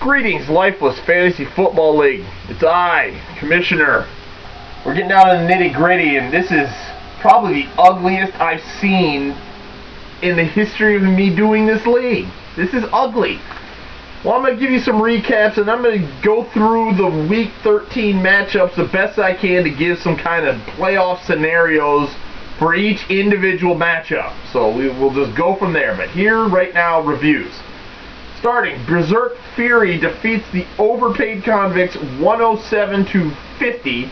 Greetings, Lifeless Football League. It's I, Commissioner. We're getting down to the nitty-gritty, and this is probably the ugliest I've seen in the history of me doing this league. This is ugly. Well, I'm going to give you some recaps, and I'm going to go through the Week 13 matchups the best I can to give some kind of playoff scenarios for each individual matchup. So we'll just go from there. But here, right now, reviews. Starting, Berserk Fury defeats the overpaid Convicts 107-50.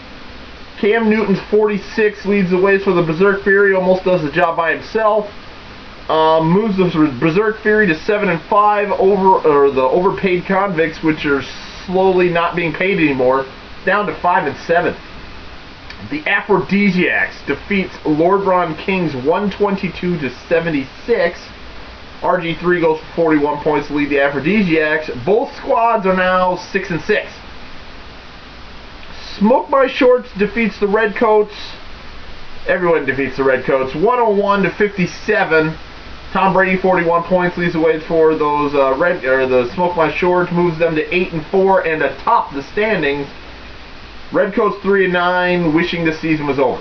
Cam Newton's 46 leads the way for the Berserk Fury, almost does the job by himself. Moves the Berserk Fury to 7-5 over the overpaid Convicts, which are slowly not being paid anymore, down to 5-7. The Aphrodisiacs defeats Lord Ron Kings 122-76. RG3 goes for 41 points to lead the Aphrodisiacs. Both squads are now 6-6. Smoke My Shorts defeats the Redcoats. Everyone defeats the Redcoats 101-57. Tom Brady 41 points leads the way for those the Smoke My Shorts, moves them to 8-4 and atop the standings. Redcoats 3-9, wishing the season was over.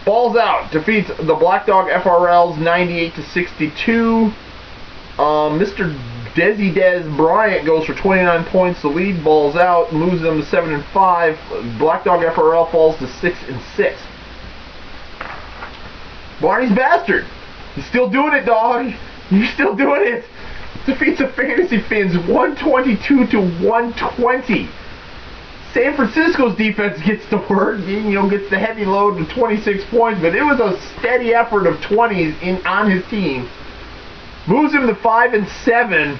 Balls Out defeats the Black Dog FRLs 98-62. Mr. Desi Des Bryant goes for 29 points to lead Balls Out, moves them to 7-5. Black Dog FRL falls to 6-6. Barney's Bastard, you're still doing it, dog. You're still doing it. Defeats the Fantasy Fins 122-120. San Francisco's defense gets the work, gets the heavy load with 26 points, but it was a steady effort of 20s on his team. Moves him to 5-7.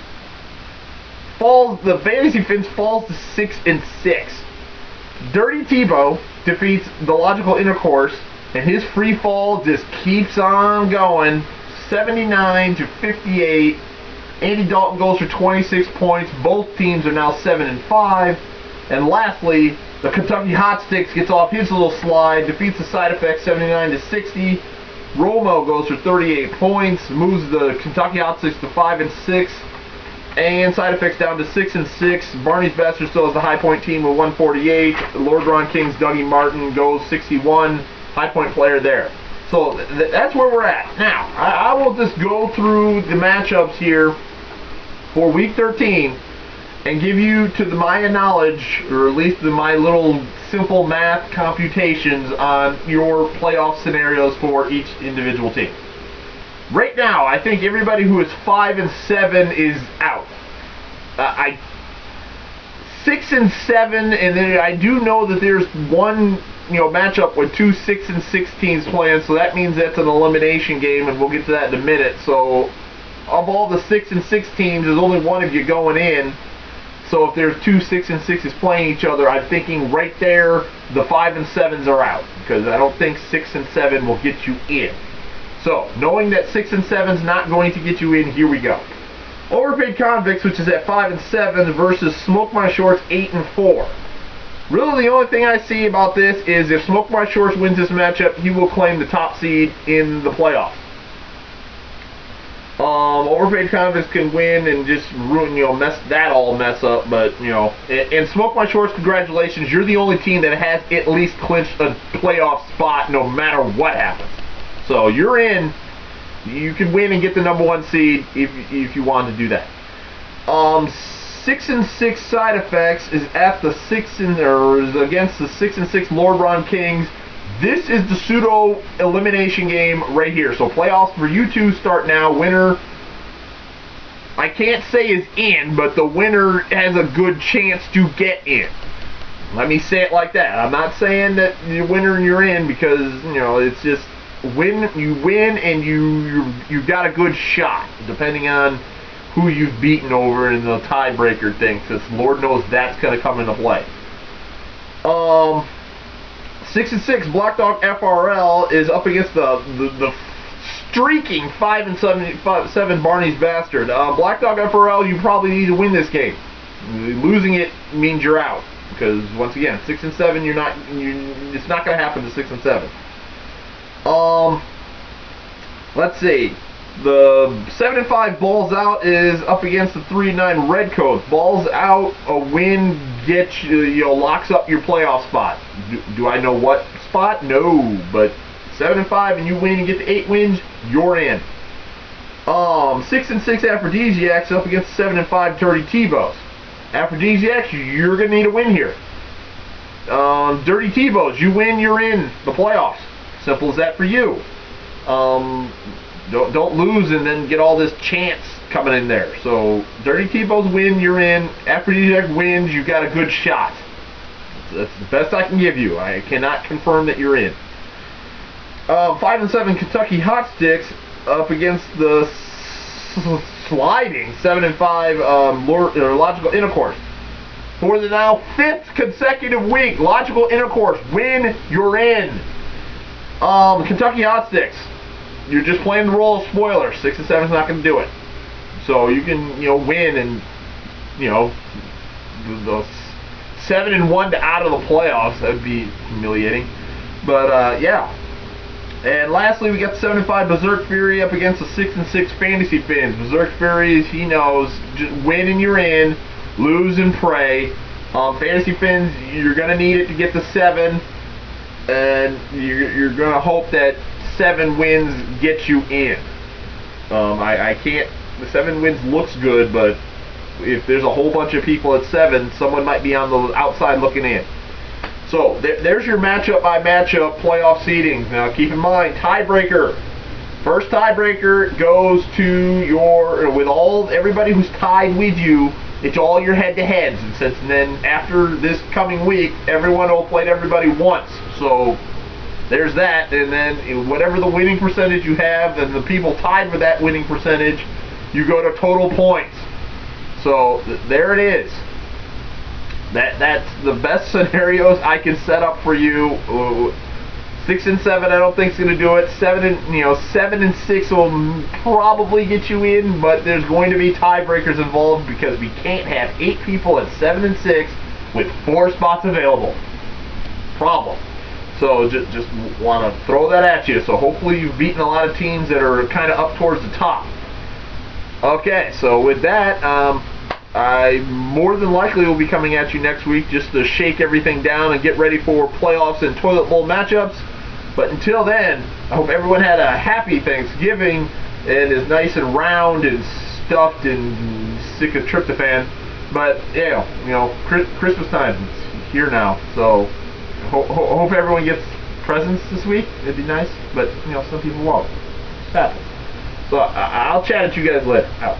The Fantasy Fins falls to 6-6. Dirty Tebow defeats the Logical Intercourse, and his free fall just keeps on going. 79-58. Andy Dalton goes for 26 points. Both teams are now 7-5. And lastly, the Kentucky Hot Sticks gets off his little slide, defeats the Side Effects 79-60. Romo goes for 38 points, moves the Kentucky Hot Sticks to 5-6, and Side Effects down to 6-6. Barney's Bastard still has the High Point team with 148. Lord Ron King's Dougie Martin goes 61. High Point player there. So that's where we're at. Now, I will just go through the matchups here for Week 13 and give you, to my knowledge, or at least my little simple math computations on your playoff scenarios for each individual team. Right now, I think everybody who is 5-7 is out. 6-7, and then I do know that there's one matchup with two 6-6 teams playing, so that means that's an elimination game, and we'll get to that in a minute. So, of all the 6-6 teams, there's only one of you going in. So if there's two 6-6s playing each other, I'm thinking right there the 5-7s are out, because I don't think 6-7 will get you in. So knowing that 6-7's not going to get you in, here we go. Overpaid Convicts, which is at 5-7, versus Smoke My Shorts 8-4. Really, the only thing I see about this is if Smoke My Shorts wins this matchup, he will claim the top seed in the playoffs. Overpaid Convicts can win and just ruin, mess up, but, and Smoke My Shorts, congratulations, you're the only team that has at least clinched a playoff spot no matter what happens. So you're in, you can win and get the #1 seed if you want to do that. 6-6 Side Effects is at the is against the 6-6 Lord Ron Kings. This is the pseudo elimination game right here. So playoffs for you two start now. Winner, I can't say is in, but the winner has a good chance to get in. Let me say it like that. I'm not saying that you're winner and you're in, because it's just you win and you got a good shot, depending on who you've beaten over in the tiebreaker thing, because Lord knows that's going to come into play. 6-6 Black Dog FRL is up against the streaking 5-7 Barney's Bastard. Black Dog FRL, you probably need to win this game. Losing it means you're out, because once again, 6-7, it's not going to happen to 6-7. Let's see. The 7-5 Balls Out is up against the 3-9 Redcoats. Balls Out, a win gets locks up your playoff spot. Do I know what spot? No, but 7-5 and you win and get to 8 wins, you're in. 6-6 Aphrodisiacs up against 7-5 Dirty Tebows. Aphrodisiacs, you're gonna need a win here. Dirty Tebows, you win, you're in the playoffs. Simple as that for you. Don't lose and then get all this chance coming in there. So Dirty Tebows win, you're in. Aphrodisiac wins, you've got a good shot. That's the best I can give you. I cannot confirm that you're in. 5-7 Kentucky Hot Sticks up against the sliding 7-5 Logical Intercourse. For the now 5th consecutive week, Logical Intercourse, win, you're in. Kentucky Hot Sticks, you're just playing the role of spoiler. 6 and 7 is not going to do it. So you can, win and, the 7 and 1 to out of the playoffs. That would be humiliating. But yeah. And lastly, we got 7-5 Berserk Fury up against the 6 and 6 Fantasy Fins. Berserk Fury, he knows, just win and you're in, lose and pray. Fantasy Fins, you're going to need it to get to 7, and you're going to hope that 7 wins get you in. I can't. The 7 wins looks good, but if there's a whole bunch of people at 7, someone might be on the outside looking in. So there's your matchup by matchup playoff seeding. Now keep in mind, tiebreaker. First tiebreaker goes to everybody who's tied with you. It's all your head-to-heads, and then after this coming week, everyone will play everybody once. So there's that, and then whatever the winning percentage you have, and the people tied with that winning percentage, you go to total points. So there it is. That's the best scenarios I can set up for you. 6 and 7, I don't think is going to do it. 7 and 6 will probably get you in, but there's going to be tiebreakers involved because we can't have 8 people at 7 and 6 with 4 spots available. Problem. So just want to throw that at you. So hopefully you've beaten a lot of teams that are kind of up towards the top. Okay, so with that, I more than likely will be coming at you next week just to shake everything down and get ready for playoffs and toilet bowl matchups. But until then, I hope everyone had a happy Thanksgiving and is nice and round and stuffed and sick of tryptophan. But yeah, Christmas time is here now, so hope everyone gets presents this week. It'd be nice, but some people won't. It's happens. So I'll chat at you guys later. Out.